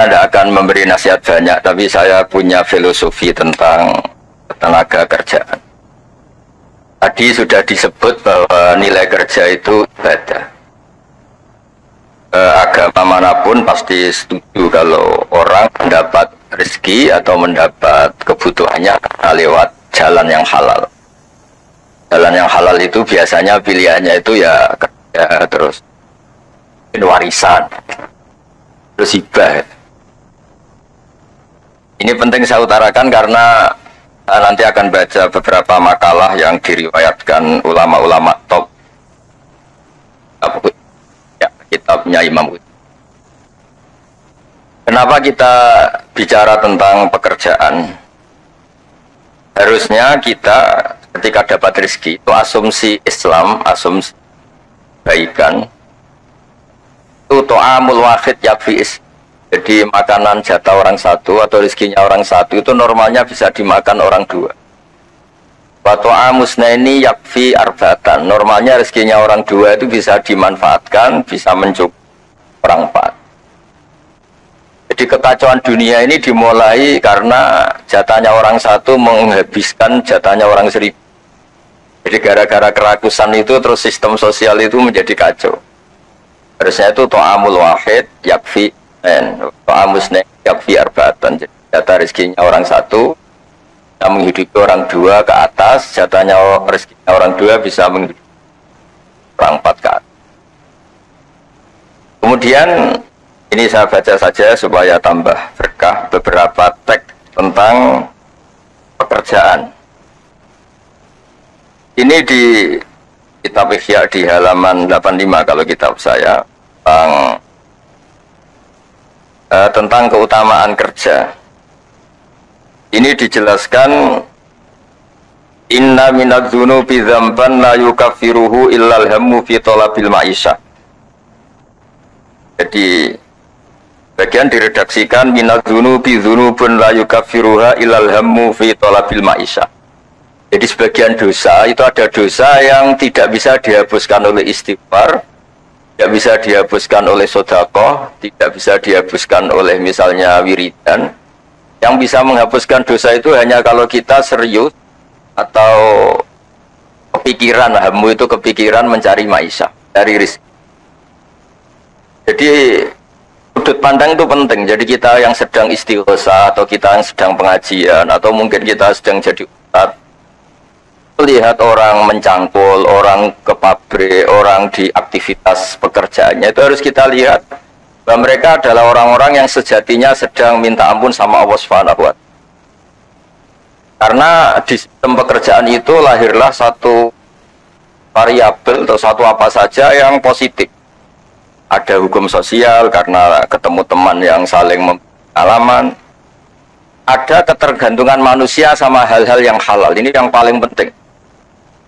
tidak akan memberi nasihat banyak, tapi saya punya filosofi tentang tenaga kerjaan. Tadi sudah disebut bahwa nilai kerja itu ibadah. Agama manapun pasti setuju kalau orang mendapat rezeki atau mendapat kebutuhannya karena lewat jalan yang halal. Jalan yang halal itu biasanya pilihannya itu ya kerja, terus warisan, terus hibah. Ini penting saya utarakan karena nanti akan baca beberapa makalah yang diriwayatkan ulama-ulama top ya, kitabnya Imam Ud. Kenapa kita bicara tentang pekerjaan? Harusnya kita ketika dapat rezeki itu asumsi Islam, asumsi kebaikan itu to'amul wahid yakfi is. Jadi makanan jatah orang satu atau rezekinya orang satu itu normalnya bisa dimakan orang dua. Wa to'amusnaini yakfi arbatan. Normalnya rezekinya orang dua itu bisa dimanfaatkan, bisa mencukupi orang empat. Jadi kekacauan dunia ini dimulai karena jatahnya orang satu menghabiskan jatahnya orang seribu. Jadi gara-gara kerakusan itu terus sistem sosial itu menjadi kacau. Harusnya itu to'amul wahid yakfi to'amusnaini yakfi arbatan. Jadi jatah rezekinya orang satu bisa menghidupi orang dua ke atas, jatahnya rezekinya orang dua bisa menghidupi orang empat ke atas. Kemudian ini saya baca saja supaya tambah berkah beberapa teks tentang pekerjaan. Ini di kitab Ihya di halaman 85 kalau kitab saya tentang keutamaan kerja. Ini dijelaskan inna minadz-dzunubi dzamban la yukaffiruhu illal hammu fi talabil ma'isyah. Jadi bagian diredaksikan minadz-dzunubi dzunubun la yukaffiruha illal hammu fi talabil ma'isyah. Jadi sebagian dosa itu ada dosa yang tidak bisa dihapuskan oleh istighfar, tidak bisa dihapuskan oleh sedekah, tidak bisa dihapuskan oleh misalnya wiridan. Yang bisa menghapuskan dosa itu hanya kalau kita serius atau kepikiran, hamu itu kepikiran mencari maisha, dari rezeki. Jadi sudut pandang itu penting. Jadi kita yang sedang istighosa atau kita yang sedang pengajian atau mungkin kita sedang jadi ustadz, melihat orang mencangkul, orang ke pabrik, orang di aktivitas pekerjaannya, itu harus kita lihat bahwa mereka adalah orang-orang yang sejatinya sedang minta ampun sama Allah Subhanahu wa Ta'ala. Karena di sistem pekerjaan itu lahirlah satu variabel atau satu apa saja yang positif. Ada hukum sosial karena ketemu teman yang saling pengalaman. Ada ketergantungan manusia sama hal-hal yang halal. Ini yang paling penting.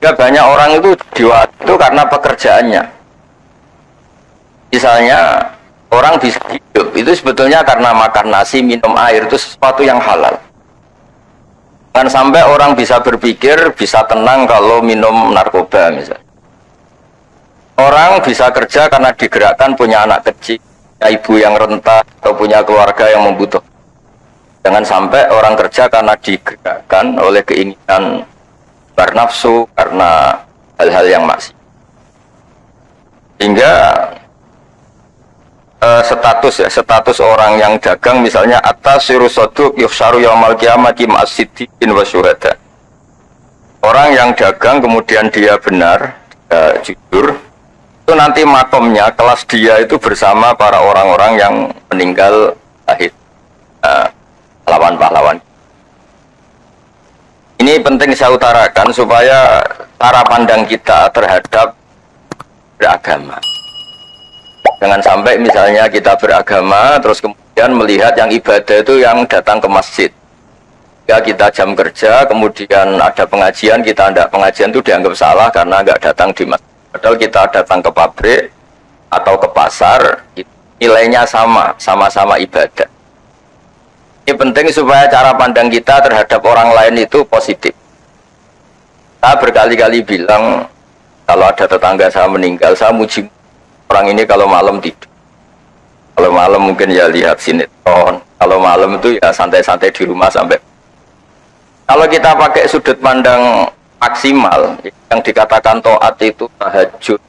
Ya, banyak orang itu itu karena pekerjaannya. Misalnya orang bisa hidup itu sebetulnya karena makan nasi, minum air, itu sesuatu yang halal. Jangan sampai orang bisa berpikir bisa tenang kalau minum narkoba misalnya. Orang bisa kerja karena digerakkan punya anak kecil, punya ibu yang renta atau punya keluarga yang membutuhkan. Jangan sampai orang kerja karena digerakkan oleh keinginan bernafsu karena hal-hal yang maksiat. Hingga status orang yang dagang misalnya atas sirusoduk yuhsyaru yaumal qiyamati ma'as-siddiqin wa syuhada. Orang yang dagang kemudian dia benar, jujur, itu nanti makomnya, kelas dia itu bersama para orang-orang yang meninggal syahid, pahlawan-pahlawan. Ini penting saya utarakan supaya cara pandang kita terhadap beragama. Jangan sampai misalnya kita beragama terus kemudian melihat yang ibadah itu yang datang ke masjid. Ya, kita jam kerja kemudian ada pengajian, kita tidak pengajian itu dianggap salah karena nggak datang di masjid. Padahal kita datang ke pabrik atau ke pasar, nilainya sama-sama ibadah. Ini penting supaya cara pandang kita terhadap orang lain itu positif. Saya berkali-kali bilang, kalau ada tetangga saya meninggal, saya muji orang ini kalau malam tidur. Kalau malam mungkin ya lihat sinetron. Kalau malam itu ya santai-santai di rumah sampai. Kalau kita pakai sudut pandang maksimal, yang dikatakan taat itu tahajud,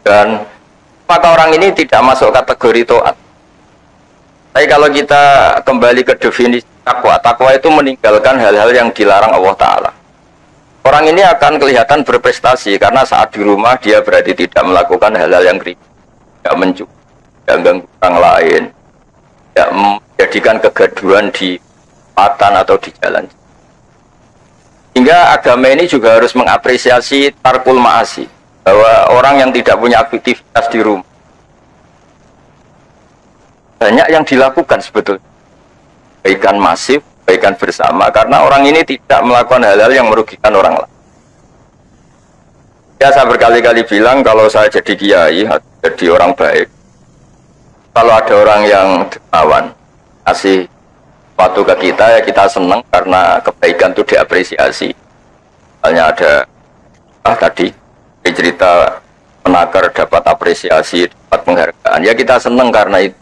dan maka orang ini tidak masuk kategori taat. Tapi kalau kita kembali ke definisi takwa, takwa itu meninggalkan hal-hal yang dilarang Allah Ta'ala. Orang ini akan kelihatan berprestasi karena saat di rumah dia berarti tidak melakukan hal-hal yang kritis, tidak mencuri, tidak mengganggu orang lain, tidak menjadikan kegaduhan di patan atau di jalan. Hingga agama ini juga harus mengapresiasi tarkul ma'asi, bahwa orang yang tidak punya aktivitas di rumah banyak yang dilakukan sebetulnya, kebaikan masif, kebaikan bersama, karena orang ini tidak melakukan hal-hal yang merugikan orang lain. Ya, saya berkali-kali bilang kalau saya jadi kiai, jadi orang baik, kalau ada orang yang dermawan kasih sesuatu ke kita, ya kita senang karena kebaikan itu diapresiasi. Misalnya ada tadi cerita menakar dapat apresiasi, dapat penghargaan, ya kita senang karena itu.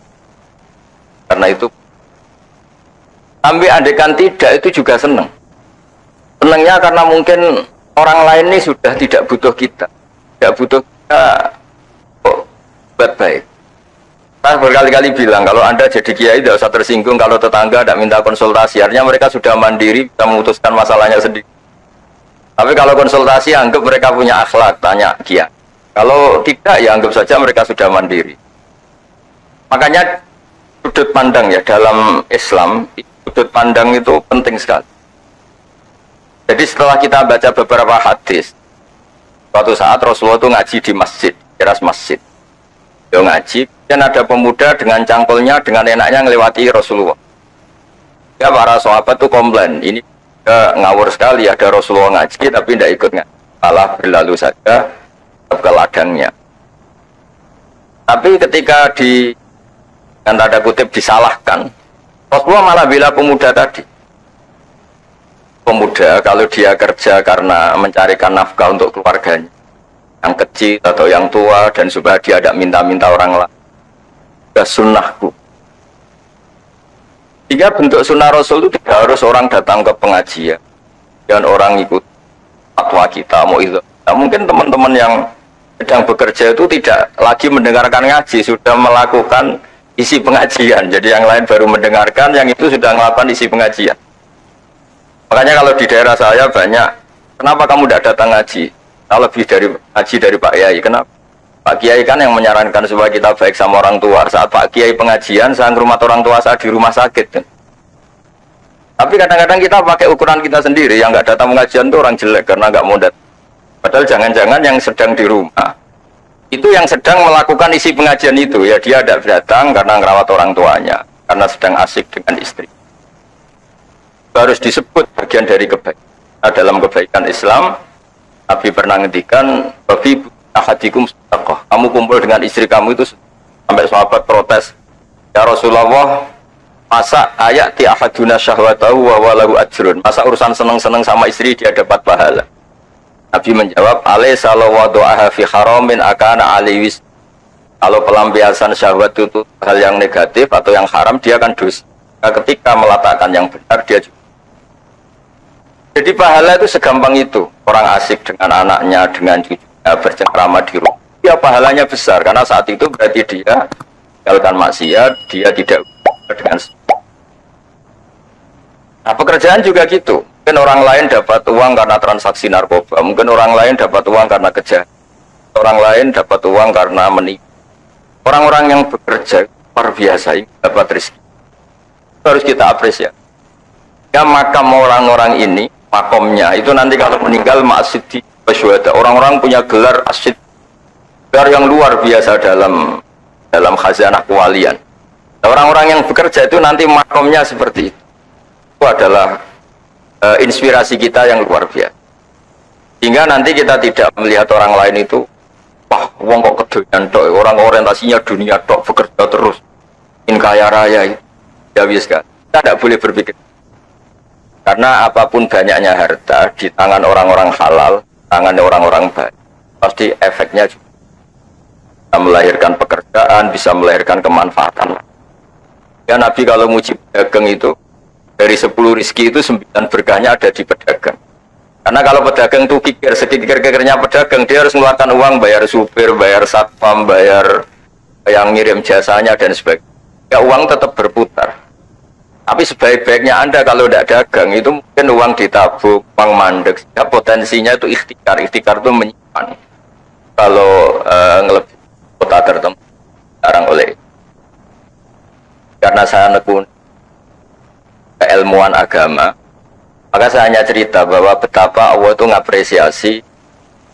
Tapi andekan tidak, itu juga senang. Senangnya karena mungkin orang lain ini sudah tidak butuh kita, tidak butuh kita buat baik. Saya berkali-kali bilang kalau Anda jadi kiai tidak usah tersinggung kalau tetangga tidak minta konsultasi, artinya mereka sudah mandiri bisa memutuskan masalahnya sendiri. Tapi kalau konsultasi anggap mereka punya akhlak, tanya kiai. Kalau tidak ya anggap saja mereka sudah mandiri. Makanya sudut pandang ya dalam Islam, sudut pandang itu penting sekali. Jadi setelah kita baca beberapa hadis, suatu saat Rasulullah itu ngaji di masjid, teras masjid. Dia ngaji, dan ada pemuda dengan cangkulnya, dengan enaknya melewati Rasulullah. Ya para sahabat itu komplain, ini ngawur sekali, ada Rasulullah ngaji tapi tidak ikut ngaji, malah berlalu saja ke ladangnya. Tapi ketika dengan tanda kutip disalahkan, Rasulullah malah bela pemuda tadi. Pemuda kalau dia kerja karena mencarikan nafkah untuk keluarganya, yang kecil atau yang tua, dan supaya dia tidak minta-minta orang lain, ya sunnahku. Jika bentuk sunnah Rasul itu tidak harus orang datang ke pengajian dan orang ikut fatwa kita mau itu. Nah, mungkin teman-teman yang sedang bekerja itu tidak lagi mendengarkan ngaji, sudah melakukan isi pengajian. Jadi yang lain baru mendengarkan, yang itu sudah melakukan isi pengajian. Makanya kalau di daerah saya banyak, kenapa kamu tidak datang ngaji? Nah, lebih dari ngaji dari Pak Kiai. Kenapa? Pak Kiai kan yang menyarankan supaya kita baik sama orang tua. Saat Pak Kiai pengajian, saya ke rumah orang tua saya di rumah sakit. Kan? Tapi kadang-kadang kita pakai ukuran kita sendiri, yang nggak datang pengajian itu orang jelek karena nggak mau datang. Padahal jangan-jangan yang sedang di rumah itu yang sedang melakukan isi pengajian itu, ya dia tidak datang karena merawat orang tuanya, karena sedang asik dengan istri. Harus disebut bagian dari kebaikan. Nah, dalam kebaikan Islam, Nabi pernah ngendikan, "Babi ahadikum sedekah." Kamu kumpul dengan istri kamu itu, sampai sahabat protes, "Ya Rasulullah, masa ayati ahaduna syahwatahu wa walahu ajrun?" Masa urusan seneng-seneng sama istri dia dapat pahala? Nabi menjawab, "Alaysa law wada'aha fi haramin akana aliwis." Kalau pelampiasan syahwat itu hal yang negatif atau yang haram, dia akan dosa. Nah, ketika meletakkan yang benar, dia juga. Jadi pahala itu segampang itu. Orang asik dengan anaknya, dengan cucunya, bercengkrama di rumah, ya pahalanya besar. Karena saat itu berarti dia tinggalkan maksiat, dia tidak dengan. Nah, pekerjaan juga gitu. Mungkin orang lain dapat uang karena transaksi narkoba, mungkin orang lain dapat uang karena kejahatan, orang lain dapat uang karena menipu. Orang-orang yang bekerja luar biasa ini dapat rezeki. Harus kita apresiasi. Ya, makam orang-orang ini, makomnya itu nanti kalau meninggal ma'asyid wasyuhada. Orang-orang punya gelar asyid, gelar yang luar biasa dalam khazanah kewalian. Orang-orang yang bekerja itu nanti makomnya seperti itu. Itu adalah inspirasi kita yang luar biasa. Hingga nanti kita tidak melihat orang lain itu, wah, wong kok kedoyan tok, orang orientasinya dunia tok, bekerja terus, ingin kaya raya itu. Ya wis kan. Kita tidak boleh berpikir. Karena apapun banyaknya harta di tangan orang-orang halal, tangan orang-orang baik, pasti efeknya juga. bisa melahirkan pekerjaan, bisa melahirkan kemanfaatan. Ya Nabi kalau muji pedagang itu dari 10 rizki itu 9 berkahnya ada di pedagang. Karena kalau pedagang itu kikir, sekikir-kikirnya pedagang, dia harus mengeluarkan uang, bayar supir, bayar satpam, bayar yang ngirim jasanya dan sebagainya. Ya uang tetap berputar. Tapi sebaik-baiknya Anda kalau tidak dagang itu mungkin uang ditabung, uang mandek. Ya potensinya itu ikhtikar. Ikhtikar itu menyimpan. Kalau ngelebih kota tertentu sekarang oleh. Karena saya nekun keilmuan agama, maka saya hanya cerita bahwa betapa Allah itu ngapresiasi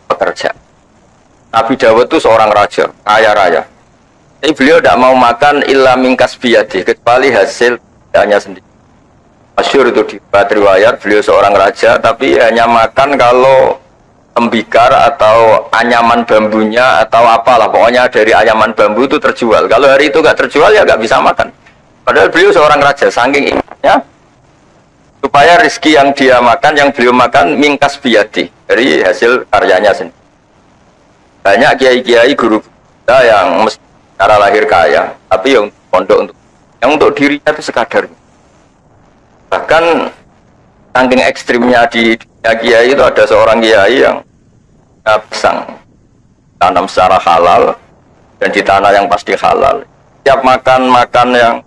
pekerja. Nabi Dawud itu seorang raja, kaya raya. Jadi beliau tidak mau makan illa mingkas biyadi, kecuali hasil hanya sendiri. Masyhur itu di riwayat beliau seorang raja, tapi hanya makan kalau tembikar atau anyaman bambunya atau apalah, pokoknya dari anyaman bambu itu terjual. Kalau hari itu nggak terjual ya nggak bisa makan. Padahal beliau seorang raja, saking ingatnya supaya rezeki yang dia makan, yang beliau makan mingkas biyadi, dari hasil karyanya sendiri. Banyak kiai-kiai guru kita yang secara lahir kaya, tapi yang pondok untuk dirinya itu sekadar. Bahkan saking ekstrimnya di dunia kiai itu ada seorang kiai yang pisang tanam secara halal dan di tanah yang pasti halal. Tiap makan yang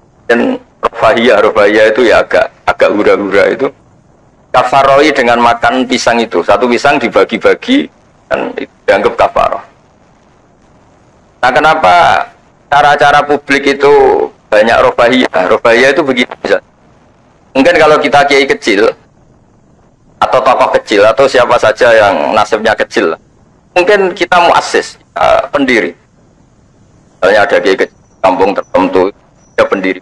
rofahiyah itu ya agak hura-hura itu kafaroi dengan makan pisang itu. Satu pisang dibagi-bagi dan itu dianggap kafaroh. Nah kenapa cara-cara publik itu banyak rofahiyah? Rofahiyah itu begini. Mungkin kalau kita kiai kecil atau tokoh kecil atau siapa saja yang nasibnya kecil, mungkin kita muassis, pendiri. Misalnya ada kiai kecil kampung tertentu, dia pendiri.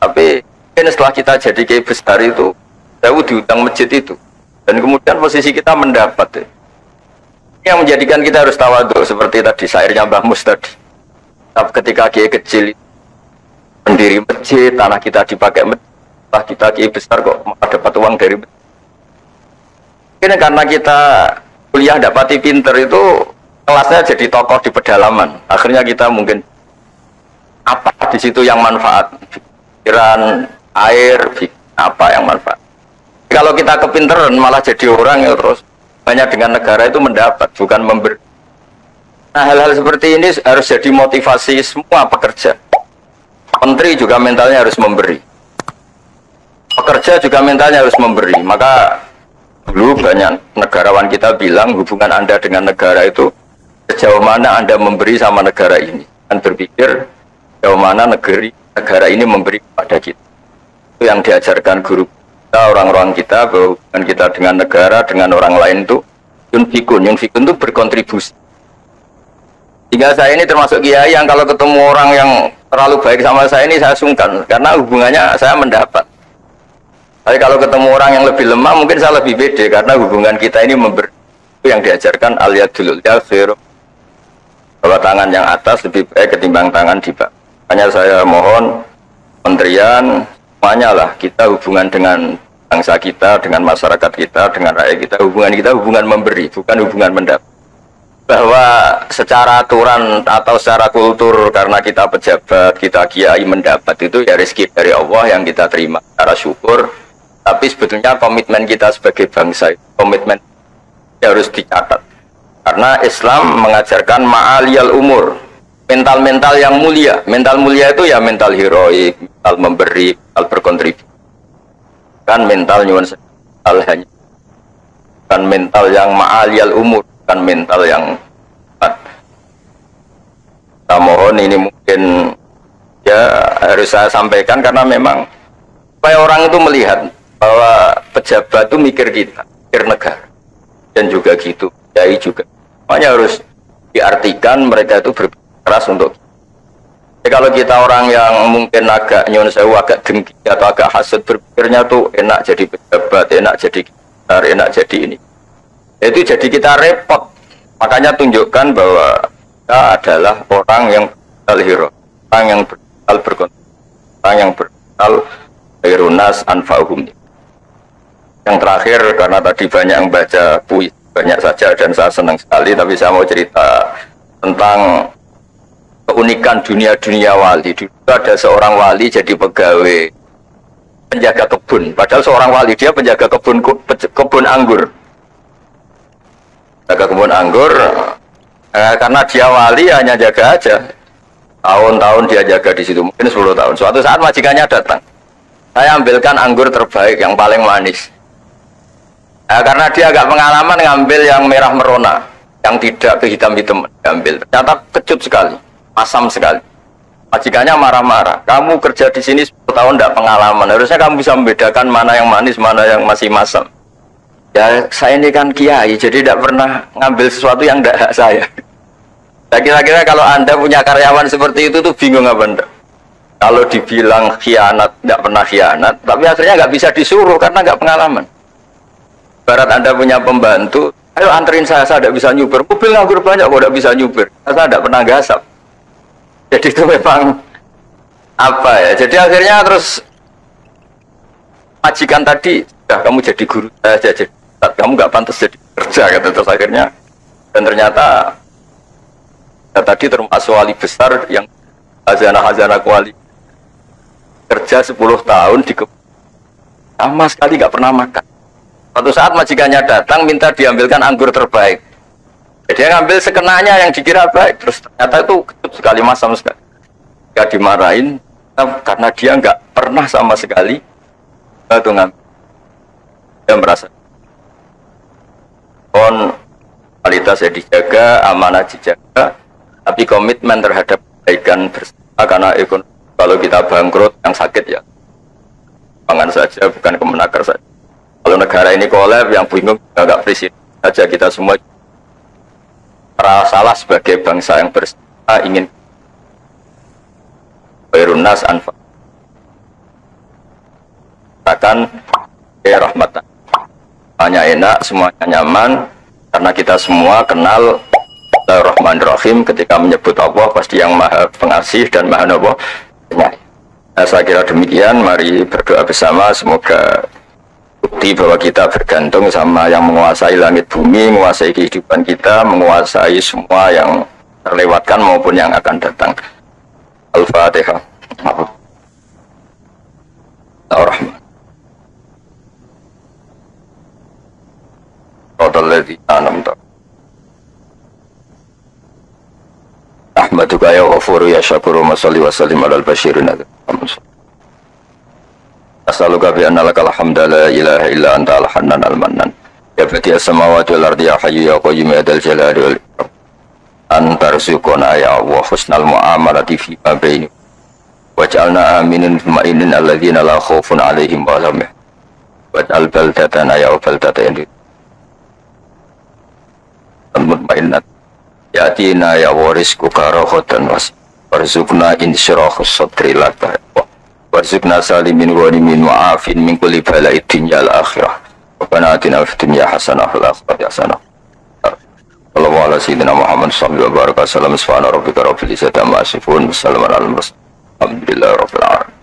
Tapi mungkin setelah kita jadi kiai besar itu, jauh diutang masjid itu, dan kemudian posisi kita mendapat. Yang menjadikan kita harus tawadhu seperti tadi syairnya Mbah Mus tadi. Tapi ketika kiai kecil pendiri masjid, tanah kita dipakai masjid, setelah kita kiai besar kok malah dapat uang dari masjid. Mungkin karena kita kuliah dapati pinter itu kelasnya jadi tokoh di pedalaman. Akhirnya kita mungkin apa di situ yang manfaat, pikiran, air, apa yang manfaat. Kalau kita kepinteran malah jadi orang yang terus banyak dengan negara itu mendapat, bukan memberi. Nah hal-hal seperti ini harus jadi motivasi semua pekerja. Menteri juga mentalnya harus memberi. Pekerja juga mentalnya harus memberi. Maka dulu banyak negarawan kita bilang hubungan Anda dengan negara itu sejauh mana Anda memberi sama negara ini. Dan berpikir sejauh mana negara ini memberi kepada kita. Itu yang diajarkan guru kita, orang-orang kita, bahwa hubungan kita dengan negara, dengan orang lain itu yunfikun itu berkontribusi. Hingga saya ini termasuk kiai yang kalau ketemu orang yang terlalu baik sama saya ini saya sungkan, karena hubungannya saya mendapat. Tapi kalau ketemu orang yang lebih lemah mungkin saya lebih pede, karena hubungan kita ini memberi. Itu yang diajarkan al-yadul yasir, bahwa tangan yang atas lebih baik ketimbang tangan di bawah. Makanya saya mohon menterian semuanya lah, kita hubungan dengan bangsa kita, dengan masyarakat kita, dengan rakyat kita hubungan memberi, bukan hubungan mendapat. Bahwa secara aturan atau secara kultur karena kita pejabat, kita kiai mendapat itu ya rezeki dari Allah yang kita terima secara syukur. Tapi sebetulnya komitmen kita sebagai bangsa, komitmen harus dicatat. Karena Islam mengajarkan ma'aliyal umur, mental-mental yang mulia. Mental mulia itu ya mental heroik, mental memberi, mental berkontribusi. Kan mental nyuwun hanya kan mental yang ma'aliyal umur, kan mental yang kita mohon ini mungkin ya harus saya sampaikan karena memang supaya orang itu melihat bahwa pejabat itu mikir kita, mikir negara, dan juga gitu, kiai juga. Makanya harus diartikan mereka itu berkeras untuk. Jadi kalau kita orang yang mungkin agak nyuwun sewu, agak dengki atau agak hasud, berpikirnya tuh enak jadi pejabat, enak jadi gitar, enak jadi ini. Itu jadi kita repot. Makanya tunjukkan bahwa kita adalah orang yang berkal hero, orang yang berkal berkontribusi, orang yang berkal khairun nas anfa'uhum. Yang terakhir karena tadi banyak yang baca puisi, banyak saja dan saya senang sekali, tapi saya mau cerita tentang keunikan dunia wali. Dulu ada seorang wali jadi pegawai penjaga kebun, padahal seorang wali dia penjaga kebun anggur. Jaga kebun anggur, karena dia wali hanya jaga aja. Tahun-tahun dia jaga di situ, mungkin 10 tahun. Suatu saat majikannya datang, saya ambilkan anggur terbaik yang paling manis. Karena dia agak pengalaman ngambil yang merah merona, yang tidak kehitam-hitam diambil. Ternyata kecut sekali, asam sekali. Majikannya marah-marah. Kamu kerja di sini 10 tahun tidak pengalaman. Harusnya kamu bisa membedakan mana yang manis, mana yang masih masam. Ya saya ini kan kiai, jadi tidak pernah ngambil sesuatu yang tidak hak saya. Saya kira-kira kalau Anda punya karyawan seperti itu tuh bingung apa enggak? Kalau dibilang khianat, tidak pernah khianat, tapi akhirnya nggak bisa disuruh karena nggak pengalaman. Barat Anda punya pembantu, ayo anterin saya tidak bisa nyuper. Mobil nganggur banyak, kok tidak bisa nyuper. Saya tidak pernah gasap. Jadi itu memang apa ya? Jadi akhirnya terus majikan tadi, ya kamu jadi guru saja, jadi kamu nggak pantas jadi kerja, kata terus akhirnya. Dan ternyata ya, tadi termasuk wali besar yang hazanah kuali kerja 10 tahun di kebun, sama sekali nggak pernah makan. Suatu saat majikannya datang minta diambilkan anggur terbaik. Dia ngambil sekenanya yang dikira baik, terus ternyata itu kecut sekali, masam sekali. Gak dimarahin karena dia nggak pernah sama sekali itu ngambil. Dia merasa kualitasnya dijaga, amanah dijaga, tapi komitmen terhadap kebaikan bersama. Karena ekonomi, kalau kita bangkrut yang sakit ya pangan saja, bukan kemenaker saja. Kalau negara ini kolab, yang bingung agak presiden saja, kita semua salah sebagai bangsa yang bersama ingin Bayrunas Anfa akan rahmatan, hanya enak, semuanya nyaman, karena kita semua kenal Rahman-Rahim. Ketika menyebut Allah pasti yang maha pengasih dan maha penyayang. Saya kira demikian. Mari berdoa bersama, semoga bukti bahwa kita bergantung sama yang menguasai langit bumi, menguasai kehidupan kita, menguasai semua yang terlewatkan maupun yang akan datang. Al-Fatihah. Ar-Rahman. Radalladzi anamta. Ahmaduka ya ghafuru ya syakuru wa salli wa sallim alal basyirin adzim. As'aluka bi anna lakal hamda la ilaha illa anta al-hannan al-mannan. Ya badi'as samawati wal ardi ya hayyu ya qayyum ya dzal jalali wal ikram. Anta rizquna ya Allah husnal muamalati fi ma baini. Waj'alna aminin mutmainin alladzina la khaufun 'alaihim wa lahum yahzanun. Waj'al baldatana ya baldatan mutmainnat. Yatina ya warisku karohotan warzukna insyirahus sadri laka warzukna salimin walimin ma'afin min kulli bala'id dunya al-akhirah Rabbana atina fid dunya hasanah wa fil akhirati hasanah. Sallallahu ala sayyidina Muhammad sallallahu alaihi wa sallam. Subhana rabbika rabbil izzati amma yasifun, wassalamu ala al-mursalin, alhamdulillahi rabbil alamin.